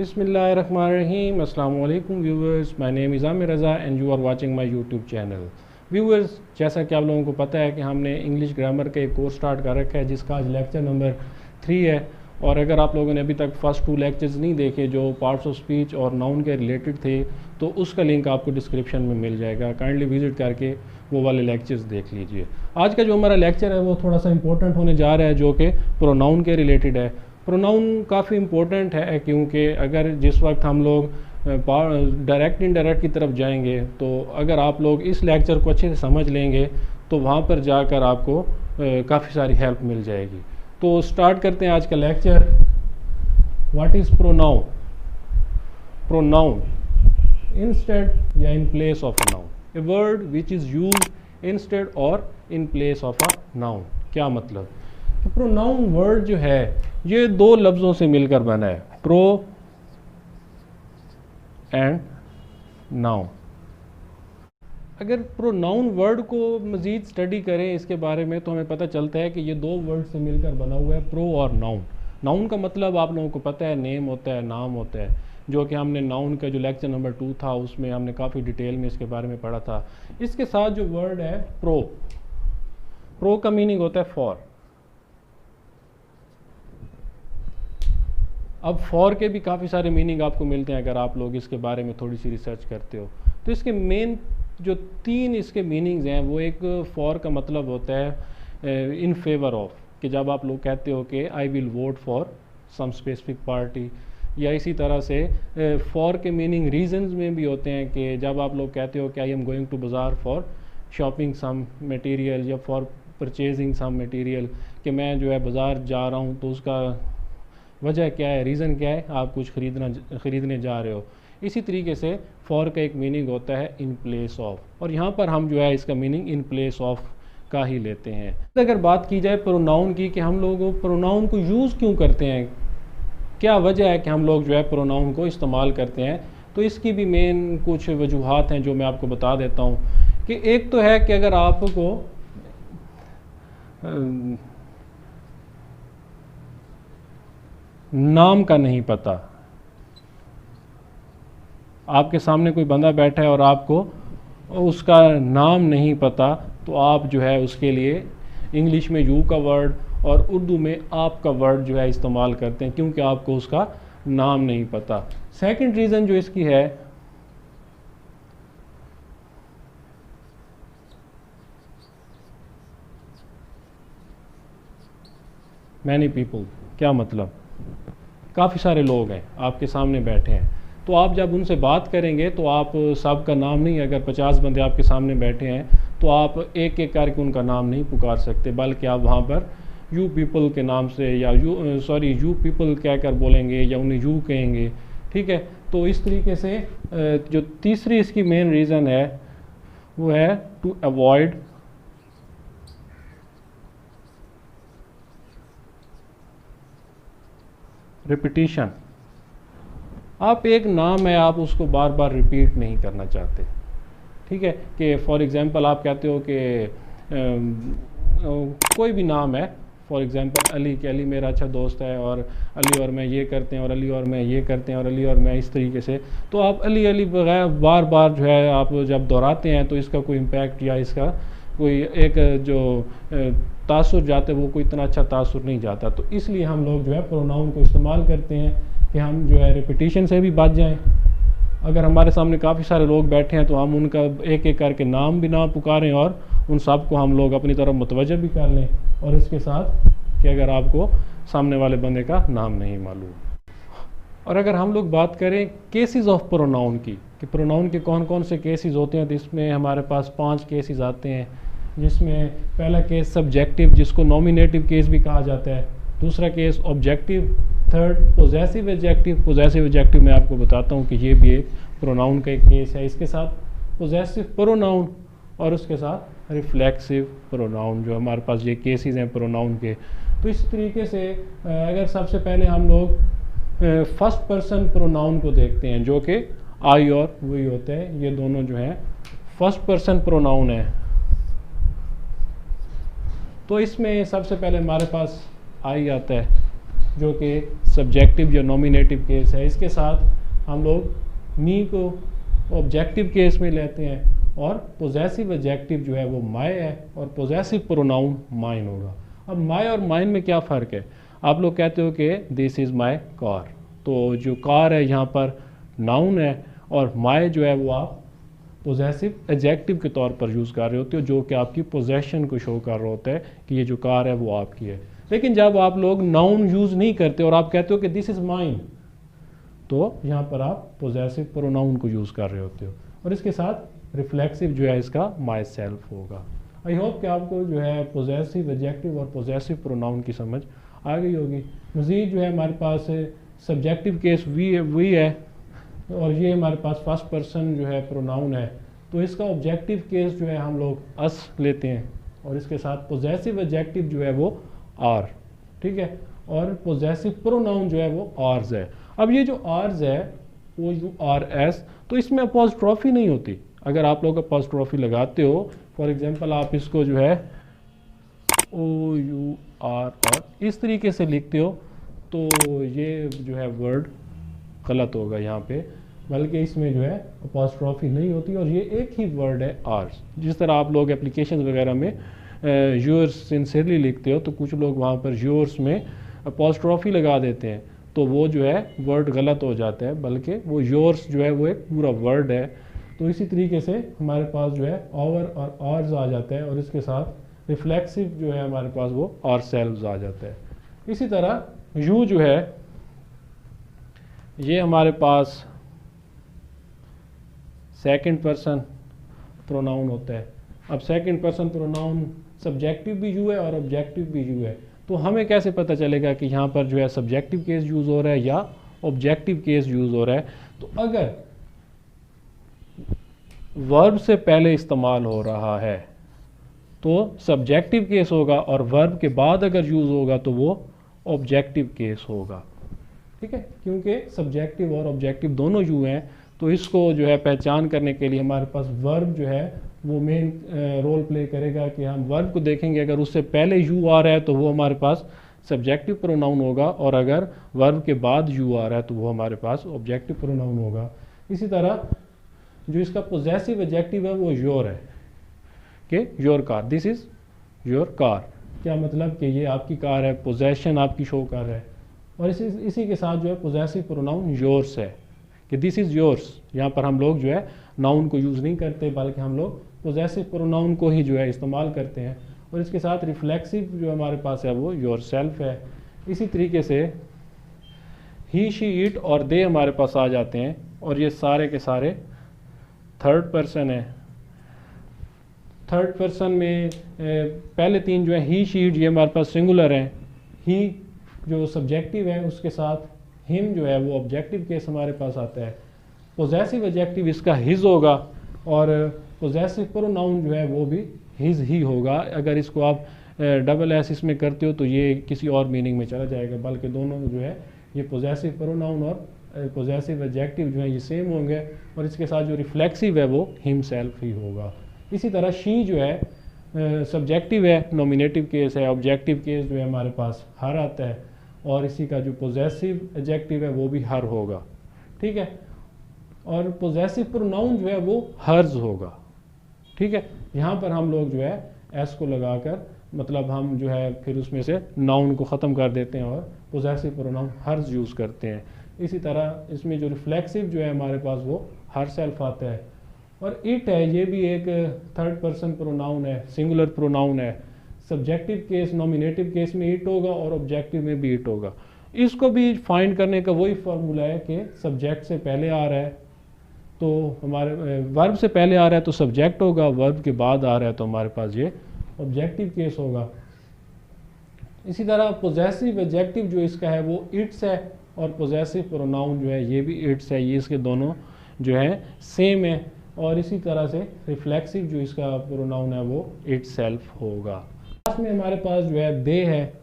Bismillahirrahmanirrahim. Assalamu alaikum viewers. My name is Amir Raza and you are watching my YouTube channel. Viewers, जैसा कि आप लोगों को पता है कि हमने इंग्लिश ग्रामर का एक कोर्स स्टार्ट कर रखा है जिसका आज लेक्चर नंबर 3 है। और अगर आप लोगों ने अभी तक फर्स्ट 2 लेक्चर्स नहीं देखे जो पार्ट्स ऑफ स्पीच और नाउन के रिलेटेड थे, तो उसका लिंक आपको डिस्क्रिप्शन में मिल जाएगा। काइंडली विजिट करके वो वाले लेक्चर्स देख लीजिए। आज का जो हमारा लेक्चर है वो थोड़ा सा इंपॉर्टेंट होने जा रहा है, जो कि प्रोनाउन के रिलेटेड है। प्रोनाउन काफ़ी इम्पोर्टेंट है क्योंकि अगर जिस वक्त हम लोग डायरेक्ट इनडायरेक्ट की तरफ जाएंगे, तो अगर आप लोग इस लेक्चर को अच्छे से समझ लेंगे तो वहाँ पर जाकर आपको काफ़ी सारी हेल्प मिल जाएगी। तो स्टार्ट करते हैं आज का lecture. What is pronoun? Pronoun instead या in place of a noun, a word which is used instead or in place of a noun. क्या मतलब? तो प्रोनाउन वर्ड जो है ये 2 लफ्ज़ों से मिलकर बना है, प्रो एंड नाउन। अगर प्रोनाउन वर्ड को मज़ीद स्टडी करें इसके बारे में तो हमें पता चलता है कि ये 2 वर्ड से मिलकर बना हुआ है, प्रो और नाउन। नाउन का मतलब आप लोगों को पता है, नेम होता है, नाम होता है, जो कि हमने नाउन का जो लेक्चर नंबर 2 था उसमें हमने काफ़ी डिटेल में इसके बारे में पढ़ा था। इसके साथ जो वर्ड है प्रो, प्रो का मीनिंग होता है फॉर। अब फॉर के भी काफ़ी सारे मीनिंग आपको मिलते हैं अगर आप लोग इसके बारे में थोड़ी सी रिसर्च करते हो। तो इसके मेन जो 3 इसके मीनिंग्स हैं, वो एक फॉर का मतलब होता है इन फेवर ऑफ, कि जब आप लोग कहते हो कि I will vote for some specific party, या इसी तरह से फॉर के मीनिंग रीजंस में भी होते हैं कि जब आप लोग कहते हो कि आई एम गोइंग टू बाज़ार फॉर शॉपिंग सम मटेरियल या फॉर परचेजिंग सम मटेरियल, कि मैं जो है बाज़ार जा रहा हूँ तो उसका वजह क्या है, रीज़न क्या है, आप कुछ ख़रीदने जा रहे हो। इसी तरीके से फॉर का एक मीनिंग होता है इन प्लेस ऑफ, और यहाँ पर हम जो है इसका मीनिंग इन प्लेस ऑफ का ही लेते हैं। अगर बात की जाए प्रोनाउन की कि हम लोग प्रोनाउन को यूज़ क्यों करते हैं, क्या वजह है कि हम लोग जो है प्रोनाउन को इस्तेमाल करते हैं, तो इसकी भी मेन कुछ वजूहात हैं जो मैं आपको बता देता हूँ। कि एक तो है कि अगर आपको नाम का नहीं पता, आपके सामने कोई बंदा बैठा है और आपको उसका नाम नहीं पता, तो आप जो है उसके लिए इंग्लिश में यू का वर्ड और उर्दू में आप का वर्ड जो है इस्तेमाल करते हैं, क्योंकि आपको उसका नाम नहीं पता। सेकंड रीज़न जो इसकी है, मैनी पीपल, क्या मतलब? काफ़ी सारे लोग हैं आपके सामने बैठे हैं, तो आप जब उनसे बात करेंगे तो आप सबका नाम नहीं, अगर 50 बंदे आपके सामने बैठे हैं तो आप एक एक करके उनका नाम नहीं पुकार सकते, बल्कि आप वहाँ पर यू पीपल के नाम से या यू पीपल कहकर बोलेंगे या उन्हें यू कहेंगे। ठीक है, तो इस तरीके से जो तीसरी इसकी मेन रीज़न है वो है टू अवॉइड रिपीटिशन। आप एक नाम है, आप उसको बार बार रिपीट नहीं करना चाहते। ठीक है, कि फॉर एग्ज़ाम्पल आप कहते हो कि कोई भी नाम है, फॉर एग्ज़ाम्पल अली, कि अली मेरा अच्छा दोस्त है और अली और मैं ये करते हैं और अली और मैं ये करते हैं और अली और मैं इस तरीके से, तो आप अली अली बगैर बार बार जो है आप जब दोहराते हैं तो इसका कोई इम्पैक्ट या इसका कोई एक जो तासुर जाता है वो कोई इतना अच्छा तासुर नहीं जाता। तो इसलिए हम लोग जो है प्रोनाउन को इस्तेमाल करते हैं कि हम जो है रिपीटिशन से भी बच जाएं। अगर हमारे सामने काफ़ी सारे लोग बैठे हैं तो हम उनका एक एक करके नाम भी ना पुकारें और उन सब को हम लोग अपनी तरफ मुतवज्जह भी कर लें, और इसके साथ कि अगर आपको सामने वाले बंदे का नाम नहीं मालूम। और अगर हम लोग बात करें केसेस ऑफ प्रोनाउन की, कि प्रोनाउन के कौन कौन से केसेस होते हैं, तो इसमें हमारे पास 5 केसेस आते हैं, जिसमें पहला केस सब्जेक्टिव, जिसको नॉमिनेटिव केस भी कहा जाता है। दूसरा case objective. Third possessive adjective. Possessive adjective मैं आपको बताता हूँ कि ये भी एक प्रोनाउन का एक केस है। इसके साथ पोजेसिव प्रोनाउन और उसके साथ रिफ्लेक्सिव प्रोनाउन, जो हमारे पास ये केसेस हैं प्रोनाउन के। तो इस तरीके से अगर सबसे पहले हम लोग फर्स्ट पर्सन प्रोनाउन को देखते हैं, जो कि आई और वी होते हैं, ये दोनों जो हैं फर्स्ट पर्सन प्रोनाउन है। तो इसमें सबसे पहले हमारे पास आई आता है। जो कि सब्जेक्टिव या नॉमिनेटिव केस है। इसके साथ हम लोग मी को ऑब्जेक्टिव केस में लेते हैं और पोजेसिव एडजेक्टिव जो है वो माय है और पोजेसिव प्रोनाउन माइन होगा। अब माय और माइन में क्या फ़र्क है? आप लोग कहते हो कि दिस इज़ माय कार, तो जो कार है यहाँ पर नाउन है और माय जो है वो आप पोजेसिव एडजेक्टिव के तौर पर यूज़ कर रहे होते हो, जो कि आपकी पोजेशन को शो कर रहा होता है कि ये जो कार है वो आपकी है। लेकिन जब आप लोग नाउन यूज़ नहीं करते और आप कहते हो कि दिस इज़ माइन, तो यहाँ पर आप पोजेसिव प्रोनाउन को यूज़ कर रहे होते हो और इसके साथ रिफ्लेक्सिव जो है इसका माई सेल्फ होगा। आई होप कि आपको जो है पोजेसिव एडजेक्टिव और पोजेसिव प्रोनाउन की समझ आ गई होगी। मज़ीद जो है हमारे पास सब्जेक्टिव केस वी है और ये हमारे पास फर्स्ट पर्सन जो है प्रोनाउन है, तो इसका ऑब्जेक्टिव केस जो है हम लोग अस लेते हैं और इसके साथ पोजेसिव एडजेक्टिव जो है वो आर, ठीक है, और पोजेसिव प्रोनाउन जो है वो आर्स है। अब ये जो आर्स है ओ यू आर एस, तो इसमें अपॉस्ट्रोफी नहीं होती। अगर आप लोग अपॉस्ट्रोफी लगाते हो, फॉर एग्जांपल आप इसको जो है ओ यू आर और इस तरीके से लिखते हो, तो ये जो है वर्ड गलत होगा यहाँ पे, बल्कि इसमें जो है अपॉस्ट्रोफी नहीं होती और ये एक ही वर्ड है आर्स। जिस तरह आप लोग एप्लीकेशन वगैरह में योर्स सिंसियरली लिखते हो, तो कुछ लोग वहाँ पर योर्स में अपॉस्ट्रोफी लगा देते हैं, तो वो जो है वर्ड गलत हो जाता है, बल्कि वो योर्स जो है वो एक पूरा वर्ड है। तो इसी तरीके से हमारे पास जो है आवर और आर्स आ जाता है और इसके साथ रिफ्लेक्सिव जो है हमारे पास वो आर सेल्व्स आ जाता है। इसी तरह यू जो है ये हमारे पास सेकंड पर्सन प्रोनाउन होता है। अब सेकंड पर्सन प्रोनाउन सब्जेक्टिव भी यू है और ऑब्जेक्टिव भी यू है, तो हमें कैसे पता चलेगा कि यहाँ पर जो है सब्जेक्टिव केस यूज़ हो रहा है या ऑब्जेक्टिव केस यूज़ हो रहा है? तो अगर वर्ब से पहले इस्तेमाल हो रहा है तो सब्जेक्टिव केस होगा और वर्ब के बाद अगर यूज़ होगा तो वो ऑब्जेक्टिव केस होगा, ठीक है, क्योंकि सब्जेक्टिव और ऑब्जेक्टिव दोनों यू हैं। तो इसको जो है पहचान करने के लिए हमारे पास वर्ब जो है वो मेन रोल प्ले करेगा कि हम वर्ब को देखेंगे, अगर उससे पहले यू आ रहा है तो वो हमारे पास सब्जेक्टिव प्रोनाउन होगा और अगर वर्ब के बाद यू आ रहा है तो वो हमारे पास ऑब्जेक्टिव प्रोनाउन होगा। इसी तरह जो इसका पोजेसिव एडजेक्टिव है वो योर है कि your car, this is your car. क्या मतलब कि ये आपकी कार है, पोजेशन आपकी शो कर रहा है। और इसी के साथ जो है पोजेसिव प्रोनाउन योर्स है कि दिस इज़ योर्स। यहाँ पर हम लोग जो है नाउन को यूज़ नहीं करते, बल्कि हम लोग पोजेसिव प्रोनाउन को ही जो है इस्तेमाल करते हैं। और इसके साथ रिफ्लेक्सिव जो हमारे पास है वो योर सेल्फ है। इसी तरीके से ही शी इट और दे हमारे पास आ जाते हैं और ये सारे के सारे थर्ड पर्सन है। थर्ड पर्सन में पहले तीन जो है ही शी इट ये हमारे पास सिंगुलर हैं। ही जो सब्जेक्टिव है उसके साथ हिम जो है वो ऑब्जेक्टिव केस हमारे पास आता है। पोजेसिव एडजेक्टिव इसका हिज होगा और पोजेसिव प्रोनाउन जो है वो भी हिज ही होगा। अगर इसको आप डबल एस इसमें करते हो तो ये किसी और मीनिंग में चला जाएगा, बल्कि दोनों जो है ये पोजेसिव प्रोनाउन और पोजेसिव एडजेक्टिव जो है ये सेम होंगे और इसके साथ जो रिफ्लेक्सिव है वो हिम सेल्फ ही होगा। इसी तरह शी जो है सब्जेक्टिव है, नॉमिनेटिव केस है, ऑब्जेक्टिव केस जो है हमारे पास हर आता है और इसी का जो पोजेसिव एडजेक्टिव है वो भी हर होगा, ठीक है। और पोजेसिव प्रोनाउन जो है वो हर्ज होगा, ठीक है। यहाँ पर हम लोग जो है एस को लगाकर मतलब हम जो है फिर उसमें से नाउन को ख़त्म कर देते हैं और पोजेसिव प्रोनाउन हर्ज यूज़ करते हैं। इसी तरह इसमें जो रिफ्लेक्सिव जो है हमारे पास वो हर सेल्फ आता है। और इट है, ये भी एक थर्ड पर्सन प्रोनाउन है, सिंगुलर प्रोनाउन है। सब्जेक्टिव केस नॉमिनेटिव केस में इट होगा और ऑब्जेक्टिव में भी इट होगा। इसको भी फाइंड करने का वही फार्मूला है कि सब्जेक्ट से पहले आ रहा है तो हमारे वर्ब से पहले आ रहा है तो सब्जेक्ट होगा, वर्ब के बाद आ रहा है तो हमारे पास ये ऑब्जेक्टिव केस होगा। इसी तरह पोजेसिव एडजेक्टिव जो इसका है वो इट्स है और पोजेसिव प्रोनाउन जो है ये भी इट्स है, ये इसके दोनों जो है सेम है। और इसी तरह से रिफ्लेक्सिव जो इसका प्रोनाउन है वो इट सेल्फ होगा। लास्ट में हमारे पास जो है दे है,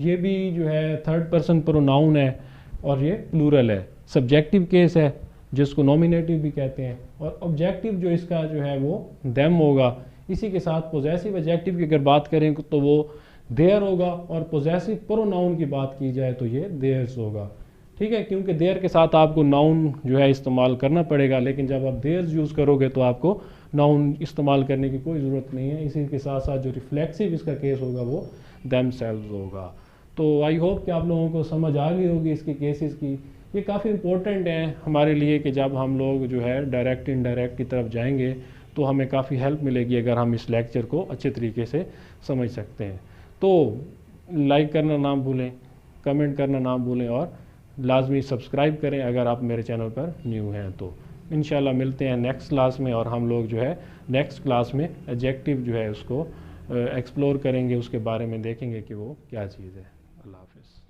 ये भी जो है थर्ड पर्सन प्रोनाउन है और ये प्लूरल है। सब्जेक्टिव केस है जिसको नॉमिनेटिव भी कहते हैं और ऑब्जेक्टिव जो इसका जो है वो देम होगा। इसी के साथ पोजेसिव एडजेक्टिव की अगर बात करें तो वो देयर होगा, और पोजेसिव प्रोनाउन की बात की जाए तो ये देयर्स होगा। ठीक है, क्योंकि देयर के साथ आपको नाउन जो है इस्तेमाल करना पड़ेगा, लेकिन जब आप देयर्स यूज़ करोगे तो आपको नाउन इस्तेमाल करने की कोई ज़रूरत नहीं है। इसी के साथ साथ जो रिफ्लेक्सिव इसका केस होगा वो देमसेल्व्स होगा। तो आई होप कि आप लोगों को समझ आ गई होगी इसके केसेस की। ये काफ़ी इंपॉर्टेंट है हमारे लिए कि जब हम लोग जो है डायरेक्ट इनडायरेक्ट की तरफ जाएंगे तो हमें काफ़ी हेल्प मिलेगी अगर हम इस लेक्चर को अच्छे तरीके से समझ सकते हैं। तो लाइक करना ना भूलें, कमेंट करना ना भूलें, और लाजमी सब्सक्राइब करें अगर आप मेरे चैनल पर न्यू हैं। तो इंशाल्लाह मिलते हैं नेक्स्ट क्लास में, और हम लोग जो है नेक्स्ट क्लास में एडजेक्टिव जो है उसको एक्सप्लोर करेंगे, उसके बारे में देखेंगे कि वो क्या चीज़ है। अल्लाह हाफ़िज़।